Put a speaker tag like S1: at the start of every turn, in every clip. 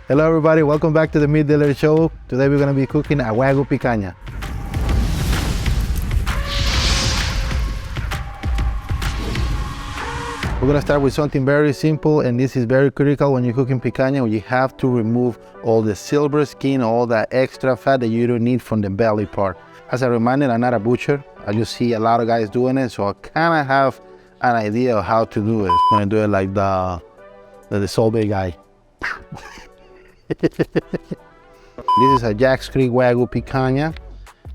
S1: Hello everybody, welcome back to the Meat Dealer Show. Today we're going to be cooking a Wagyu Picanha. We're going to start with something very simple, and this is very critical when you're cooking picanha. You have to remove all the silver skin, all that extra fat that you don't need from the belly part. As a reminder, I'm not a butcher. I just see a lot of guys doing it, so I kind of have an idea of how to do it. I'm going to do it like the Solvay guy. This is a Jack's Creek Wagyu Picanha.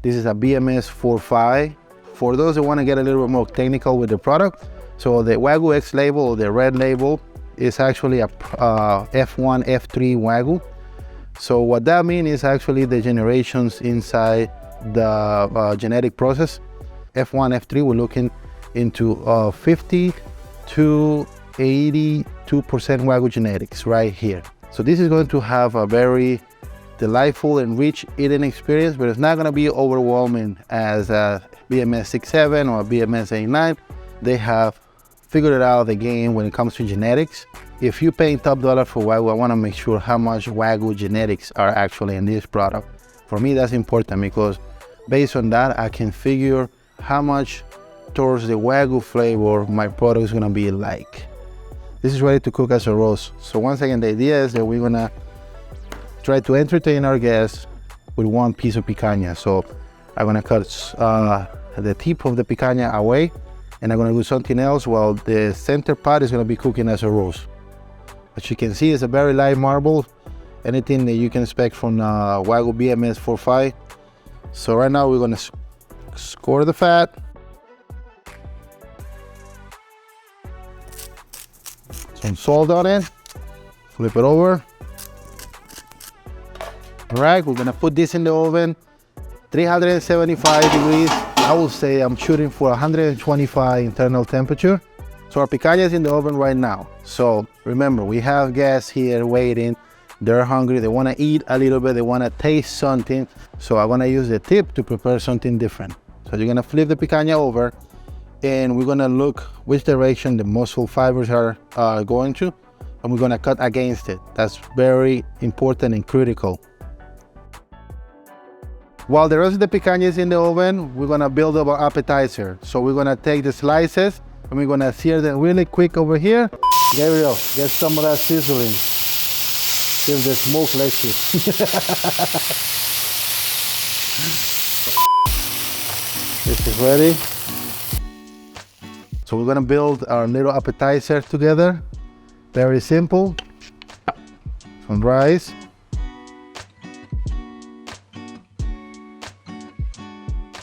S1: This is a BMS 4.5. For those that want to get a little bit more technical with the product, so the Wagyu X label, or the red label, is actually a F1, F3 Wagyu. So what that means is actually the generations inside the genetic process. F1, F3, we're looking into 50 to 82% Wagyu genetics right here. So this is going to have a very delightful and rich eating experience, but it's not going to be overwhelming as a BMS 6.7 or a BMS 8.9. They have figured it out the game when it comes to genetics. If you're paying top dollar for Wagyu, I want to make sure how much Wagyu genetics are actually in this product. For me, that's important because based on that, I can figure how much towards the Wagyu flavor my product is going to be like. This is ready to cook as a roast. So once again, the idea is that we're gonna try to entertain our guests with one piece of picanha. So I'm gonna cut the tip of the picanha away, and I'm gonna do something else while the center part is gonna be cooking as a roast. As you can see, it's a very light marble, anything that you can expect from Wagyu BMS 4.5. So right now we're gonna score the fat. Some salt on it, flip it over. All right, we're gonna put this in the oven, 375 degrees. I will say I'm shooting for 125 internal temperature. So our picanha is in the oven right now. So remember, we have guests here waiting. They're hungry, they wanna eat a little bit, they wanna taste something. So I'm gonna use the tip to prepare something different. So you're gonna flip the picanha over, and we're gonna look which direction the muscle fibers are going to, and we're gonna cut against it. That's very important and critical. While the rest of the picanha is in the oven, we're gonna build up our appetizer. So we're gonna take the slices and we're gonna sear them really quick over here. Gabriel, get some of that sizzling. See if the smoke lets you. This is ready. So we're gonna build our little appetizer together. Very simple. Some rice.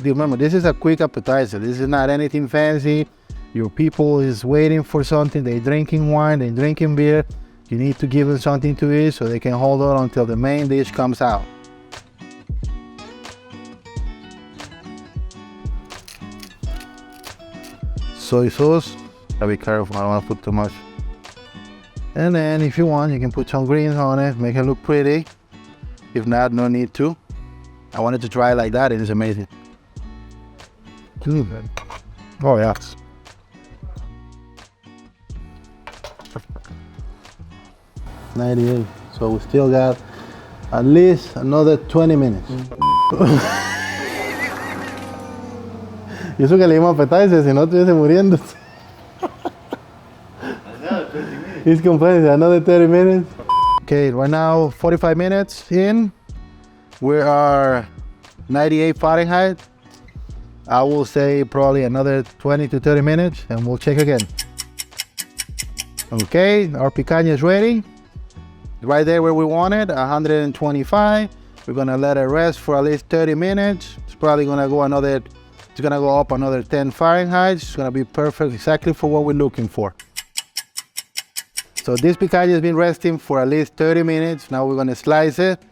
S1: Remember, this is a quick appetizer. This is not anything fancy. Your people is waiting for something. They're drinking wine, they're drinking beer. You need to give them something to eat so they can hold on until the main dish comes out. Soy sauce, gotta be careful, I don't want to put too much. And then if you want, you can put some greens on it, make it look pretty. If not, no need to. I wanted to try it like that, and it's amazing. Oh yes. $98, so we still got at least another 20 minutes. Y eso que le dimos appetizer, si no estuviese muriendo. He's complaining, another 30 minutes. Okay, right now 45 minutes in. We are 98 Fahrenheit. I will say probably another 20 to 30 minutes and we'll check again. Okay, our picanha is ready. Right there where we want it, 125. We're gonna let it rest for at least 30 minutes. It's probably gonna go another, it's gonna go up another 10 Fahrenheit. It's gonna be perfect, exactly for what we're looking for. So this picanha has been resting for at least 30 minutes. Now we're gonna slice it.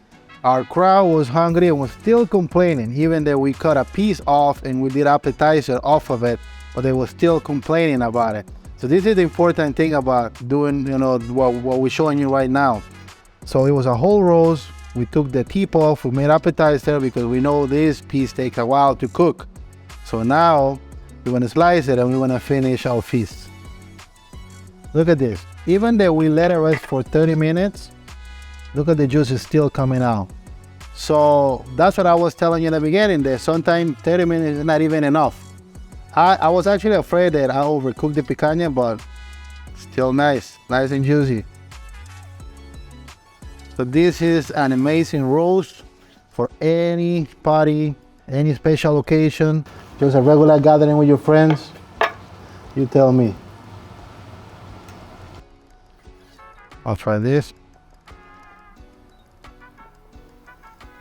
S1: Our crowd was hungry and was still complaining, even though we cut a piece off and we did appetizer off of it, but they were still complaining about it. So this is the important thing about doing, you know, what we're showing you right now. So it was a whole roast. We took the tip off, we made appetizer because we know this piece takes a while to cook. So now we're gonna slice it and we're gonna finish our feast. Look at this. Even though we let it rest for 30 minutes, Look at the juice is still coming out. So that's what I was telling you in the beginning, that sometimes 30 minutes is not even enough. I was actually afraid that I overcooked the picanha, but still nice and juicy. So this is an amazing roast for any party, any special occasion, just a regular gathering with your friends. You tell me. I'll try this.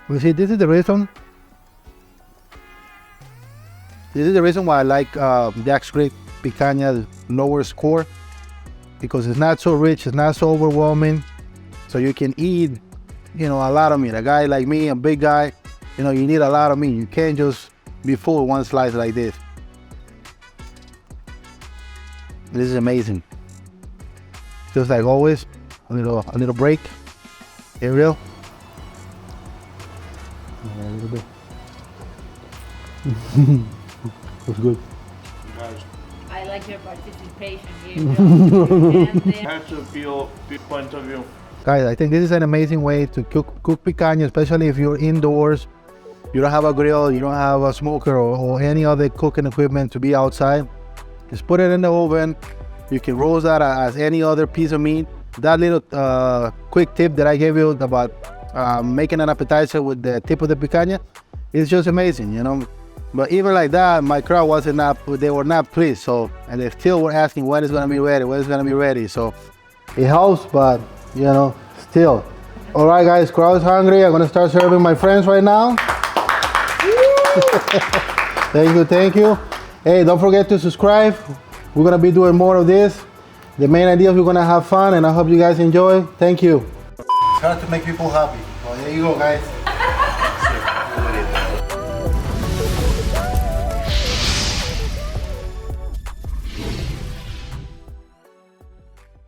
S1: You see, this is the reason why I like Jack's Creek Picanha's lower score, because it's not so rich, it's not so overwhelming, so you can eat, you know, a lot of meat. A guy like me, a big guy, you know, you need a lot of meat. You can't just be full with one slice like this. This is amazing. Just like always, a little break. Ariel. A little bit. Looks good.
S2: I like your participation here.
S3: That's a pure point of view.
S1: Guys, I think this is an amazing way to cook picanha, especially if you're indoors. You don't have a grill, you don't have a smoker or any other cooking equipment to be outside. Just put it in the oven. You can roast that as any other piece of meat. That little quick tip that I gave you about making an appetizer with the tip of the picanha is just amazing, you know. But even like that, my crowd they were not pleased. So, and they still were asking when it's gonna be ready, when it's gonna be ready. So it helps, but you know, still. All right, guys, crowd's hungry. I'm gonna start serving my friends right now. Thank you. Hey, don't forget to subscribe. We're gonna be doing more of this. The main idea is we're gonna have fun, and I hope you guys enjoy. Thank you. Try to make people happy. Well, there you go, guys.